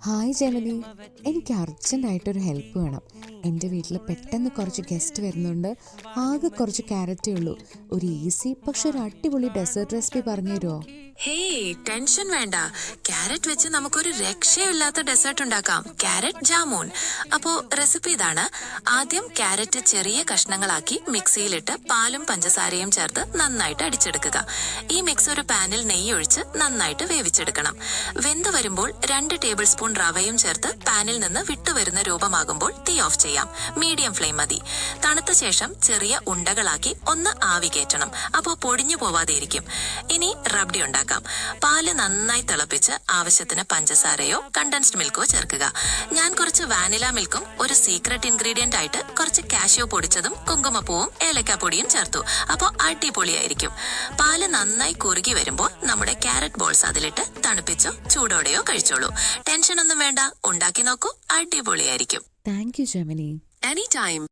Hi Gemini, എനിക്ക് അർജൻറ്റായിട്ടൊരു help വേണം. എൻ്റെ വീട്ടിൽ പെട്ടെന്ന് കുറച്ച് ഗസ്റ്റ് വരുന്നുണ്ട്. ആകെ കുറച്ച് ക്യാരറ്റേ ഉള്ളൂ. ഒരു ഈസി പക്ഷെ ഒരു അടിപൊളി ഡെസേർട്ട് റെസിപ്പി പറഞ്ഞു തരുമോ? ഹേയ്, ടെൻഷൻ വേണ്ട. ക്യാരറ്റ് വെച്ച് നമുക്കൊരു രക്ഷയില്ലാത്ത ഡെസേർട്ട് ഉണ്ടാക്കാം. ക്യാരറ്റ് ജാമൂൻ. അപ്പോ റെസിപ്പി ഇതാണ്. ആദ്യം ക്യാരറ്റ് ചെറിയ കഷ്ണങ്ങളാക്കി മിക്സിയിലിട്ട് പാലും പഞ്ചസാരയും ചേർത്ത് നന്നായിട്ട് അടിച്ചെടുക്കുക. ഈ മിക്സ് ഒരു പാനിൽ നെയ്യ് ഒഴിച്ച് നന്നായിട്ട് വേവിച്ചെടുക്കണം. വെന്ത് വരുമ്പോൾ 2 ടേബിൾ സ്പൂൺ റവയും ചേർത്ത് പാനിൽ നിന്ന് വിട്ടുവരുന്ന രൂപമാകുമ്പോൾ തീ ഓഫ് ചെയ്യാം. മീഡിയം ഫ്ലെയിം മതി. തണുത്ത ശേഷം ചെറിയ ഉണ്ടകളാക്കി ഒന്ന് ആവി കയറ്റണം. അപ്പോൾ പൊടിഞ്ഞു പോവാതെ ഇരിക്കും. ഇനി റബ്ഡി ഉണ്ടാക്കാം. പാല് നന്നായി തിളപ്പിച്ച് ആവശ്യത്തിന് പഞ്ചസാരയോ കണ്ടൻസ്ഡ് മിൽക്കോ ചേർക്കുക. ഞാൻ കുറച്ച് വാനില മിൽക്കും ഒരു സീക്രട്ട് ഇൻഗ്രീഡിയന്റ് ആയിട്ട് കുറച്ച് കാഷ്യൂ പൊടിച്ചതും കുങ്കുമപ്പൂവും ഏലക്കാപ്പൊടിയും ചേർത്തു. അപ്പോൾ അടിപൊളിയായിരിക്കും. പാല് നന്നായി കുറുകി വരുമ്പോൾ നമ്മുടെ ക്യാരറ്റ് ബോൾസ് അതിലിട്ട് തണുപ്പിച്ചോ ചൂടോടെയോ കഴിച്ചോളൂ. ടെൻഷൻ ഒന്നും വേണ്ട, ഉണ്ടാക്കി നോക്കൂ, അടിപൊളിയായിരിക്കും. Thank you Gemini. Any time.